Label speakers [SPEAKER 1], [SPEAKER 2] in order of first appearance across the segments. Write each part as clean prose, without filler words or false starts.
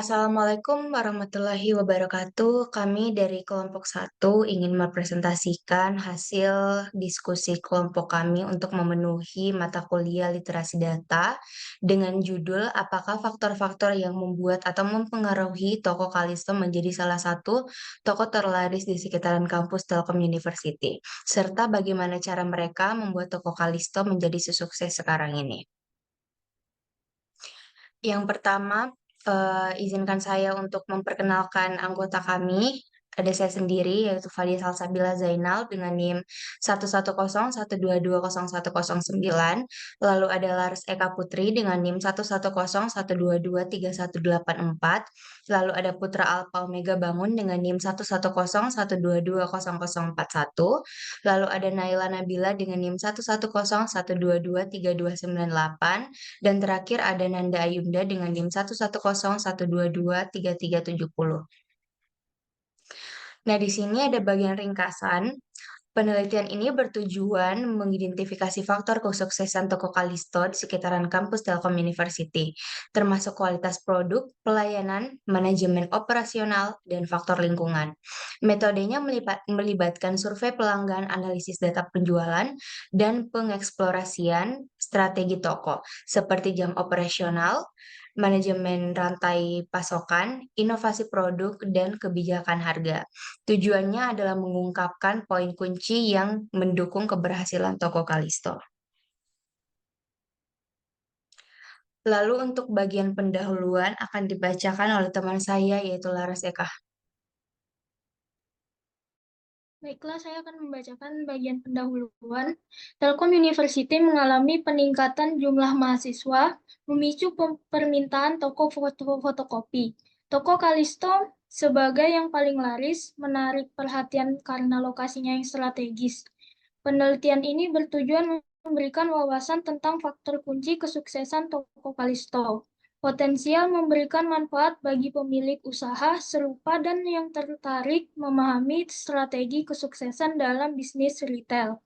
[SPEAKER 1] Assalamualaikum warahmatullahi wabarakatuh. Kami dari kelompok satu ingin mempresentasikan hasil diskusi kelompok kami untuk memenuhi mata kuliah literasi data dengan judul apakah faktor-faktor yang membuat atau mempengaruhi Toko Kalisto menjadi salah satu toko terlaris di sekitaran kampus Telkom University, serta bagaimana cara mereka membuat Toko Kalisto menjadi sesukses sekarang ini. Yang pertama, izinkan saya untuk memperkenalkan anggota kami. Ada saya sendiri, yaitu Fadia Salsabila Zainal dengan NIM 11012200109. Lalu ada Laras Eka Putri dengan NIM 11012231844. Lalu ada Putra Alpa Omega Bangun dengan NIM 11012220041. Lalu ada Naila Nabila dengan NIM 11012223298. Dan terakhir ada Nanda Ayunda dengan NIM 11012233370. Nah, di sini ada bagian ringkasan. Penelitian ini bertujuan mengidentifikasi faktor kesuksesan Toko Kalisto di sekitaran kampus Telkom University, termasuk kualitas produk, pelayanan, manajemen operasional, dan faktor lingkungan. Metodenya melibatkan survei pelanggan, analisis data penjualan, dan pengeksplorasian strategi toko, seperti jam operasional, manajemen rantai pasokan, inovasi produk, dan kebijakan harga. Tujuannya adalah mengungkapkan poin kunci yang mendukung keberhasilan Toko Kalisto. Lalu untuk bagian pendahuluan akan dibacakan oleh teman saya yaitu Laras Eka.
[SPEAKER 2] Baiklah, saya akan membacakan bagian pendahuluan. Telkom University mengalami peningkatan jumlah mahasiswa, memicu permintaan toko fotokopi. Toko Kalisto sebagai yang paling laris menarik perhatian karena lokasinya yang strategis. Penelitian ini bertujuan memberikan wawasan tentang faktor kunci kesuksesan toko Kalisto. Potensial memberikan manfaat bagi pemilik usaha serupa dan yang tertarik memahami strategi kesuksesan dalam bisnis retail.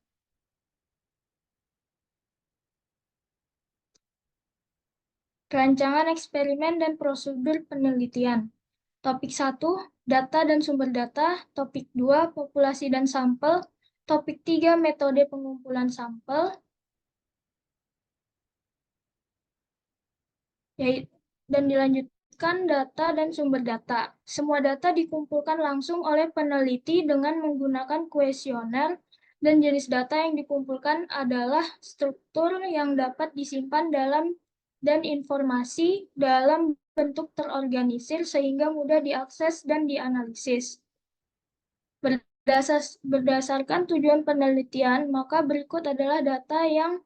[SPEAKER 2] Rancangan eksperimen dan prosedur penelitian. Topik 1, data dan sumber data. Topik 2, populasi dan sampel. Topik 3, metode pengumpulan sampel. Dan dilanjutkan data dan sumber data. Semua data dikumpulkan langsung oleh peneliti dengan menggunakan kuesioner, dan jenis data yang dikumpulkan adalah struktur yang dapat disimpan dalam dan informasi dalam bentuk terorganisir sehingga mudah diakses dan dianalisis. Berdasarkan tujuan penelitian, maka berikut adalah data yang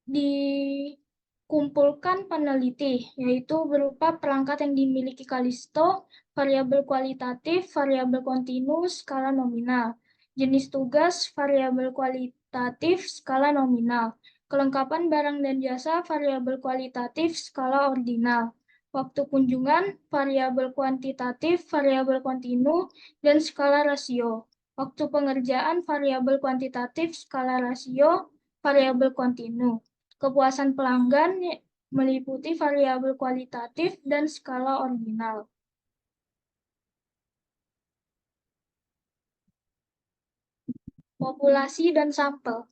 [SPEAKER 2] dikumpulkan peneliti, yaitu berupa perangkat yang dimiliki Kalisto, variabel kualitatif, variabel kontinu, skala nominal. Jenis tugas, variabel kualitatif, skala nominal. Kelengkapan barang dan jasa, variabel kualitatif, skala ordinal. Waktu kunjungan, variabel kuantitatif, variabel kontinu, dan skala rasio. Waktu pengerjaan, variabel kuantitatif, skala rasio, variabel kontinu. Kepuasan pelanggan meliputi variabel kualitatif dan skala ordinal. Populasi dan sampel.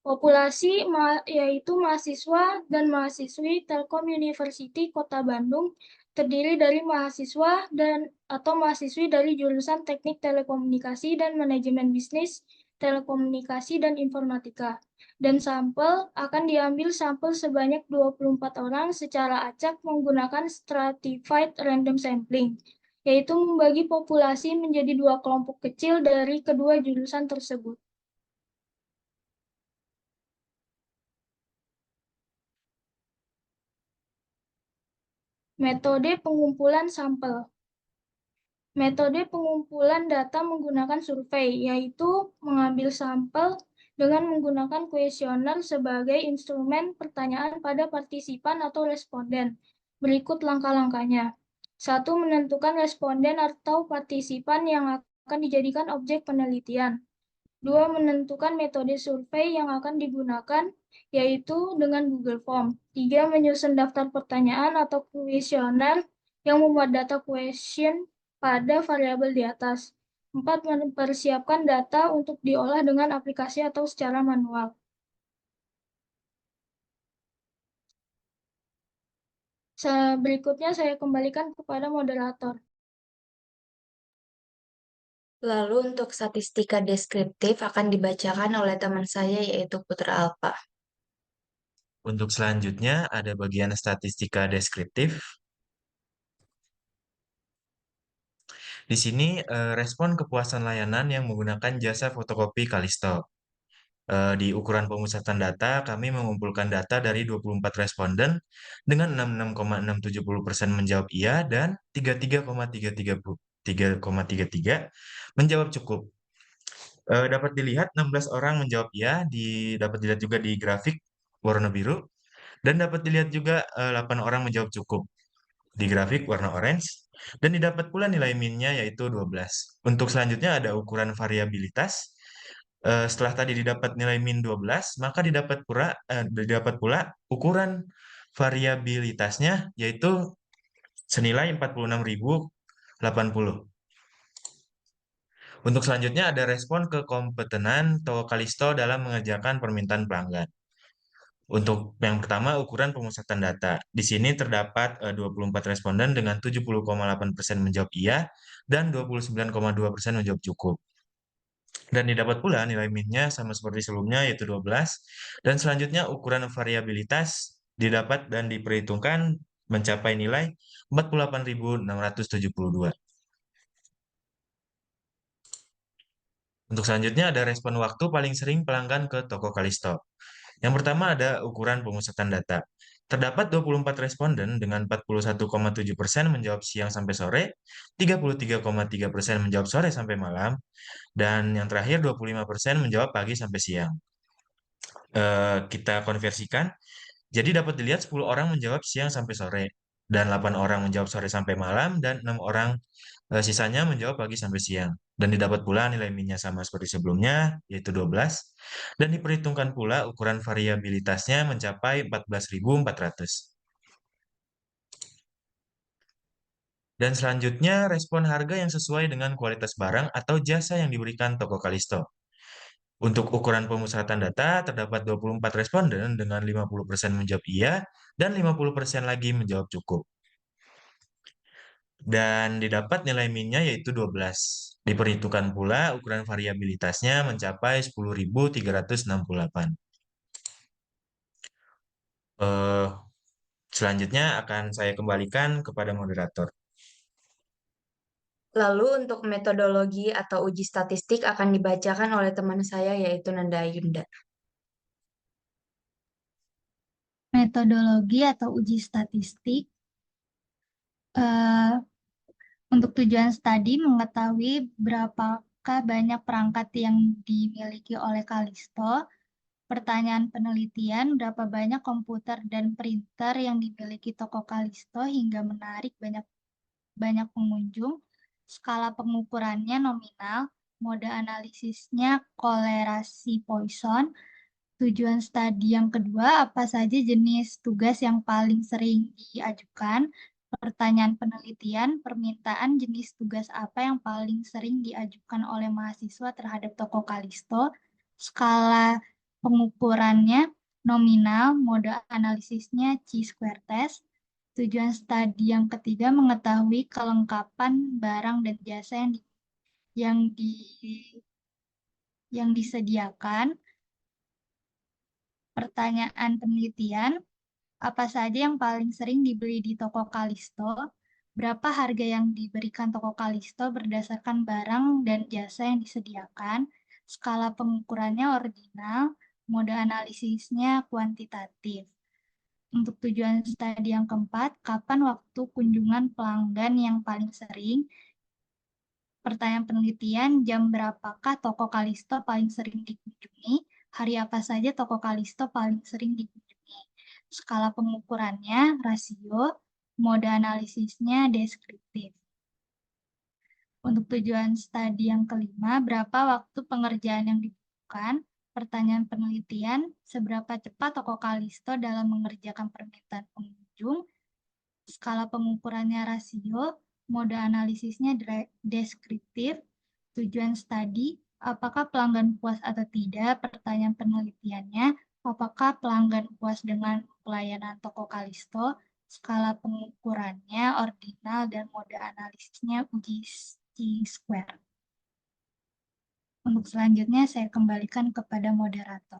[SPEAKER 2] Populasi yaitu mahasiswa dan mahasiswi Telkom University Kota Bandung, terdiri dari mahasiswa atau mahasiswi dari jurusan Teknik Telekomunikasi dan Manajemen Bisnis, Telekomunikasi dan Informatika. Dan sampel akan diambil sampel sebanyak 24 orang secara acak menggunakan stratified random sampling, yaitu membagi populasi menjadi dua kelompok kecil dari kedua jurusan tersebut. Metode pengumpulan sampel. Metode pengumpulan data menggunakan survei, yaitu mengambil sampel dengan menggunakan kuesioner sebagai instrumen pertanyaan pada partisipan atau responden. Berikut langkah-langkahnya. 1. Menentukan responden atau partisipan yang akan dijadikan objek penelitian. 2. Menentukan metode survei yang akan digunakan, yaitu dengan Google Form. 3. Menyusun daftar pertanyaan atau kuesioner yang memuat data question pada variabel di atas. 4. Mempersiapkan data untuk diolah dengan aplikasi atau secara manual. Berikutnya saya kembalikan kepada moderator.
[SPEAKER 1] Lalu untuk statistika deskriptif akan dibacakan oleh teman saya yaitu Putra Alfa.
[SPEAKER 3] Untuk selanjutnya ada bagian statistika deskriptif. Di sini respon kepuasan layanan yang menggunakan jasa fotokopi Kalisto. Di ukuran pemusatan data, kami mengumpulkan data dari 24 responden dengan 66,670% menjawab iya dan 33,333 menjawab cukup. Dapat dilihat 16 orang menjawab iya, dapat dilihat juga di grafik warna biru, dan dapat dilihat juga 8 orang menjawab cukup di grafik warna orange, dan didapat pula nilai min-nya yaitu 12. Untuk selanjutnya ada ukuran variabilitas. Setelah tadi didapat nilai min 12, maka didapat pula ukuran variabilitasnya yaitu senilai 46.080. Untuk selanjutnya ada respon kekompetenan Toko Kalisto dalam mengerjakan permintaan pelanggan. Untuk yang pertama, ukuran pemusatan data. Di sini terdapat 24 responden dengan 70,8% menjawab iya dan 29,2% menjawab cukup. Dan didapat pula nilai min-nya sama seperti sebelumnya yaitu 12. Dan selanjutnya ukuran variabilitas didapat dan diperhitungkan mencapai nilai 48.672. Untuk selanjutnya ada respon waktu paling sering pelanggan ke toko Kalisto. Yang pertama ada ukuran pemusatan data. Terdapat 24 responden dengan 41,7% menjawab siang sampai sore, 33,3% menjawab sore sampai malam, dan yang terakhir 25% menjawab pagi sampai siang. Kita konversikan, jadi dapat dilihat 10 orang menjawab siang sampai sore, dan 8 orang menjawab sore sampai malam, dan 6 orang sisanya menjawab pagi sampai siang. Dan didapat pula nilai min-nya sama seperti sebelumnya, yaitu 12. Dan diperhitungkan pula ukuran variabilitasnya mencapai 14.400. Dan selanjutnya, respon harga yang sesuai dengan kualitas barang atau jasa yang diberikan toko Kalisto. Untuk ukuran pemusatan data, terdapat 24 responden dengan 50% menjawab iya dan 50% lagi menjawab cukup. Dan didapat nilai min-nya yaitu 12. Diperhitungkan pula ukuran variabilitasnya mencapai 10.368. Eh, Selanjutnya akan saya kembalikan kepada moderator.
[SPEAKER 1] Lalu untuk metodologi atau uji statistik akan dibacakan oleh teman saya yaitu Nanda Yunda.
[SPEAKER 4] Metodologi atau uji statistik eh, untuk tujuan studi mengetahui berapakah banyak perangkat yang dimiliki oleh Kalisto. Pertanyaan penelitian, berapa banyak komputer dan printer yang dimiliki toko Kalisto hingga menarik banyak pengunjung. Skala pengukurannya nominal, mode analisisnya kolerasi Poisson. Tujuan studi yang kedua, apa saja jenis tugas yang paling sering diajukan? Pertanyaan penelitian, permintaan jenis tugas apa yang paling sering diajukan oleh mahasiswa terhadap toko Kalisto? Skala pengukurannya nominal, mode analisisnya chi-square test. Tujuan studi yang ketiga, mengetahui kelengkapan barang dan jasa yang di yang disediakan. Pertanyaan penelitian, apa saja yang paling sering dibeli di toko Kalisto? Berapa harga yang diberikan toko Kalisto berdasarkan barang dan jasa yang disediakan? Skala pengukurannya ordinal, mode analisisnya kuantitatif. Untuk tujuan studi yang keempat, kapan waktu kunjungan pelanggan yang paling sering? Pertanyaan penelitian, jam berapakah toko Kalisto paling sering dikunjungi? Hari apa saja toko Kalisto paling sering dikunjungi? Skala pengukurannya, rasio, mode analisisnya deskriptif. Untuk tujuan studi yang kelima, berapa waktu pengerjaan yang dibutuhkan? Pertanyaan penelitian, seberapa cepat toko Kalisto dalam mengerjakan permintaan pengunjung? skala pengukurannya rasio, mode analisisnya deskriptif, tujuan studi, apakah pelanggan puas atau tidak, pertanyaan penelitiannya, apakah pelanggan puas dengan pelayanan toko Kalisto, skala pengukurannya ordinal, dan mode analisisnya uji Chi-square. Untuk selanjutnya saya kembalikan kepada moderator.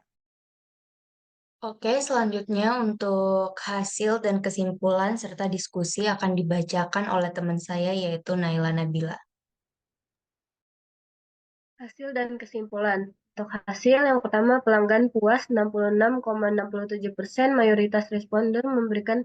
[SPEAKER 1] Oke, selanjutnya untuk hasil dan kesimpulan serta diskusi akan dibacakan oleh teman saya yaitu Naila Nabila.
[SPEAKER 5] Hasil dan kesimpulan. Untuk hasil, yang pertama pelanggan puas 66,67%, mayoritas responden memberikan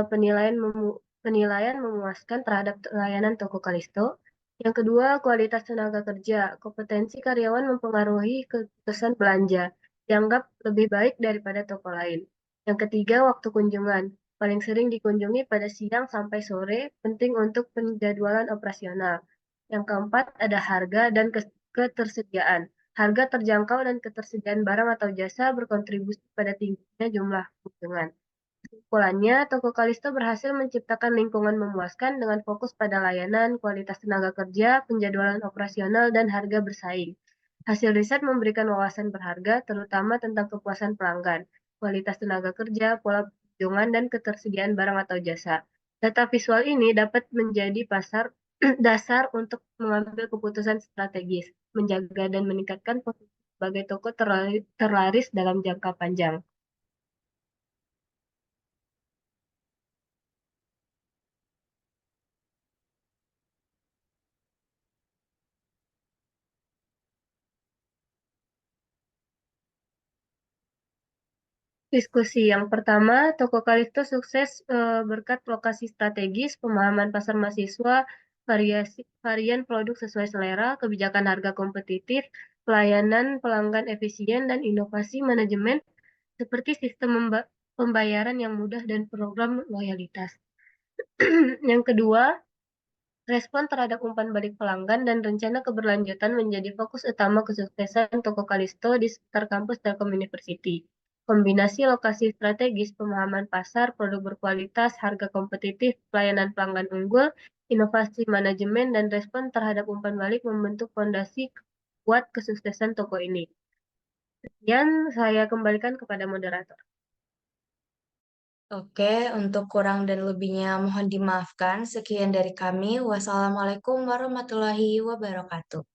[SPEAKER 5] penilaian memuaskan terhadap layanan toko Kalisto. Yang kedua, kualitas tenaga kerja. Kompetensi karyawan mempengaruhi keputusan belanja, dianggap lebih baik daripada toko lain. Yang ketiga, waktu kunjungan. Paling sering dikunjungi pada siang sampai sore, penting untuk penjadwalan operasional. Yang keempat, ada harga dan ketersediaan. Harga terjangkau dan ketersediaan barang atau jasa berkontribusi pada tingginya jumlah kunjungan. Kesimpulannya, Toko Kalisto berhasil menciptakan lingkungan memuaskan dengan fokus pada layanan, kualitas tenaga kerja, penjadwalan operasional, dan harga bersaing. Hasil riset memberikan wawasan berharga, terutama tentang kepuasan pelanggan, kualitas tenaga kerja, pola kunjungan, dan ketersediaan barang atau jasa. Data visual ini dapat menjadi dasar untuk mengambil keputusan strategis, menjaga dan meningkatkan posisi sebagai toko terlaris dalam jangka panjang. Diskusi yang pertama, Toko Kalisto sukses berkat lokasi strategis, pemahaman pasar mahasiswa, varian produk sesuai selera, kebijakan harga kompetitif, pelayanan pelanggan efisien, dan inovasi manajemen seperti sistem pembayaran yang mudah dan program loyalitas. Yang kedua, respon terhadap umpan balik pelanggan dan rencana keberlanjutan menjadi fokus utama kesuksesan Toko Kalisto di sekitar kampus Telkom University. Kombinasi lokasi strategis, pemahaman pasar, produk berkualitas, harga kompetitif, pelayanan pelanggan unggul, inovasi manajemen, dan respon terhadap umpan balik membentuk fondasi kuat kesuksesan toko ini. Sekian, saya kembalikan kepada moderator.
[SPEAKER 1] Oke, untuk kurang dan lebihnya mohon dimaafkan. Sekian dari kami. Wassalamualaikum warahmatullahi wabarakatuh.